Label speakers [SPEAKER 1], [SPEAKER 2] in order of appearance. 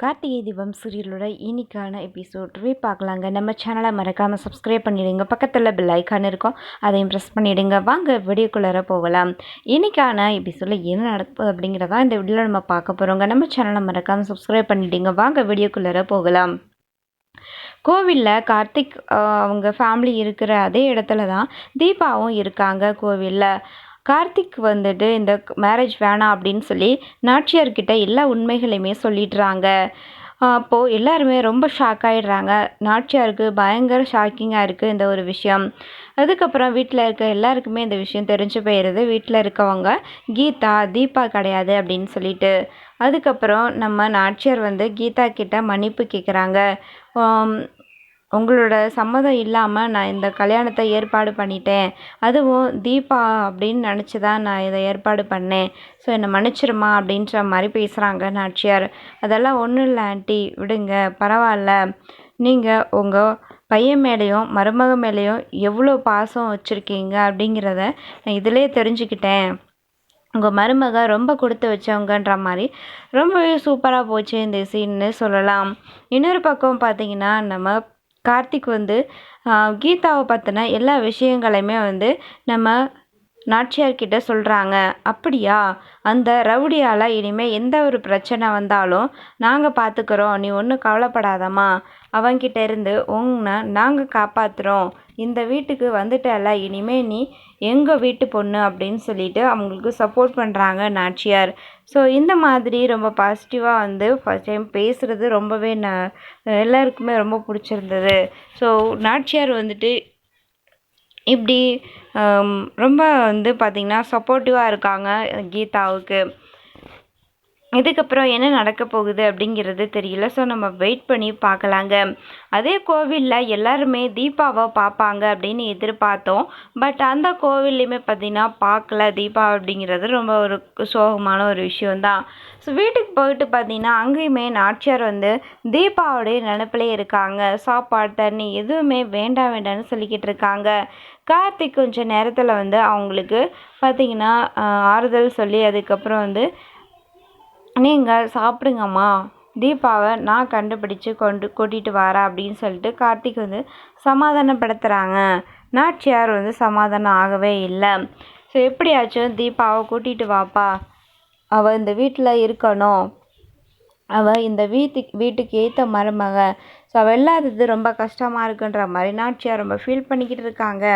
[SPEAKER 1] கார்த்திகை தீபம் சீரியலோட இன்னைக்கான எபிசோட் பார்க்கலாங்க. நம்ம சேனலை மறக்காமல் சப்ஸ்கிரைப் பண்ணிவிடுங்க. பக்கத்தில் பெல் ஐக்கான் இருக்கும், அதையும் ப்ரெஸ் பண்ணிவிடுங்க. வாங்க வீடியோக்குள்ளார போகலாம். இன்னைக்கான எபிசோடில் என்ன நடக்குது அப்படிங்கிறதா இந்த வீடியோவில் நம்ம பார்க்க போகிறோங்க. நம்ம சேனலை மறக்காமல் சப்ஸ்கிரைப் பண்ணிவிடுங்க. வாங்க வீடியோக்குள்ளார போகலாம். கோவிலில் கார்த்திக் அவங்க ஃபேமிலி இருக்கிற அதே இடத்துல தான் தீபாவும் இருக்காங்க. கோவிலில் கார்த்திக் வந்துட்டு இந்த மேரேஜ் வேணாம் அப்படின்னு சொல்லி நாச்சியார்கிட்ட எல்லா உண்மைகளையுமே சொல்லிடுறாங்க. அப்போது எல்லாருமே ரொம்ப ஷாக் ஆகிடுறாங்க. நாச்சியாருக்கு பயங்கர ஷாக்கிங்காக இருக்குது இந்த ஒரு விஷயம். அதுக்கப்புறம் வீட்டில் இருக்க எல்லாருக்குமே இந்த விஷயம் தெரிஞ்சு போயிடுது. வீட்டில் இருக்கவங்க கீதா தீபா கிடையாது அப்படின்னு சொல்லிட்டு. அதுக்கப்புறம் நம்ம நாச்சியார் வந்து கீதா கிட்ட மன்னிப்பு கேட்குறாங்க. உங்களோட சம்மதம் இல்லாமல் நான் இந்த கல்யாணத்தை ஏற்பாடு பண்ணிட்டேன். அதுவும் தீபா அப்படின்னு நினச்சி தான் நான் இதை ஏற்பாடு பண்ணேன். ஸோ என்னை மன்னிச்சிருமா அப்படின்ற மாதிரி பேசுகிறாங்க நாச்சியார். அதெல்லாம் ஒன்றும் இல்லை ஆண்டி, விடுங்க, பரவாயில்ல. நீங்கள் உங்கள் பையன் மேலேயும் மருமக மேலேயும் எவ்வளோ பாசம் வச்சுருக்கீங்க அப்படிங்கிறத நான் இதிலே தெரிஞ்சுக்கிட்டேன். உங்கள் மருமக ரொம்ப கொடுத்து வச்சவங்கன்ற மாதிரி ரொம்பவே சூப்பராக போச்சு இந்த சீன்னு சொல்லலாம். இன்னொரு பக்கம் பார்த்தீங்கன்னா நம்ம கார்த்திக் வந்து கீதாவை பற்றின எல்லா விஷயங்களையுமே வந்து நம்ம நாச்சியார்கிட்ட சொல்கிறாங்க. அப்படியா, அந்த ரவுடியால் இனிமேல் எந்த ஒரு பிரச்சனை வந்தாலும் நாங்கள் பார்த்துக்குறோம், நீ ஒன்றும் கவலைப்படாதம்மா, அவங்கிட்ட இருந்து உன்னை நாங்கள் காப்பாற்றுறோம், இந்த வீட்டுக்கு வந்துட்டல, இனிமேல் நீ எங்கள் வீட்டு பொண்ணு அப்படின்னு சொல்லிட்டு அவங்களுக்கு சப்போர்ட் பண்ணுறாங்க நாச்சியார். ஸோ இந்த மாதிரி ரொம்ப பாசிட்டிவாக வந்து ஃபஸ்ட் டைம் பேசுகிறது ரொம்பவே எல்லாருக்குமே ரொம்ப பிடிச்சிருந்தது. ஸோ நாச்சியார் வந்துட்டு இப்படி ரொம்ப வந்து பார்த்திங்கன்னா சப்போர்ட்டிவாக இருக்காங்க கீதாவுக்கு. இதுக்கப்புறம் என்ன நடக்க போகுது அப்படிங்கிறது தெரியல. ஸோ நம்ம வெயிட் பண்ணி பார்க்கலாங்க. அதே கோவிலில் எல்லாருமே தீபாவை பார்ப்பாங்க அப்படின்னு எதிர்பார்த்தோம். பட் அந்த கோவில்லையுமே பார்த்திங்கன்னா பார்க்கல தீபா அப்படிங்கிறது ரொம்ப ஒரு சோகமான ஒரு விஷயந்தான். ஸோ வீட்டுக்கு போயிட்டு பார்த்திங்கன்னா அங்கேயுமே நாச்சியார் வந்து தீபாவுடைய நினப்பிலே இருக்காங்க. சாப்பாடு தண்ணி எதுவுமே வேண்டாம் வேண்டாம்னு சொல்லிக்கிட்டு இருக்காங்க. கார்த்திக் கொஞ்சம் நேரத்தில் வந்து அவங்களுக்கு பார்த்திங்கன்னா ஆறுதல் சொல்லி அதுக்கப்புறம் வந்து நீங்கள் சாப்பிடுங்கம்மா, தீபாவை நான் கண்டுபிடிச்சு கூட்டிகிட்டு வரேன் அப்படின்னு சொல்லிட்டு கார்த்திக் வந்து சமாதானப்படுத்துகிறாங்க. நாச்சியார் வந்து சமாதானம் ஆகவே இல்லை. ஸோ எப்படியாச்சும் தீபாவை கூட்டிகிட்டு வாப்பா, அவள் இந்த வீட்டில் இருக்கணும், அவள் இந்த வீட்டுக்கு ஏற்ற மருமக, ஸோ அவள் இல்லாதது ரொம்ப கஷ்டமாக இருக்குன்ற மாதிரி நாச்சியார் ரொம்ப ஃபீல் பண்ணிக்கிட்டு இருக்காங்க.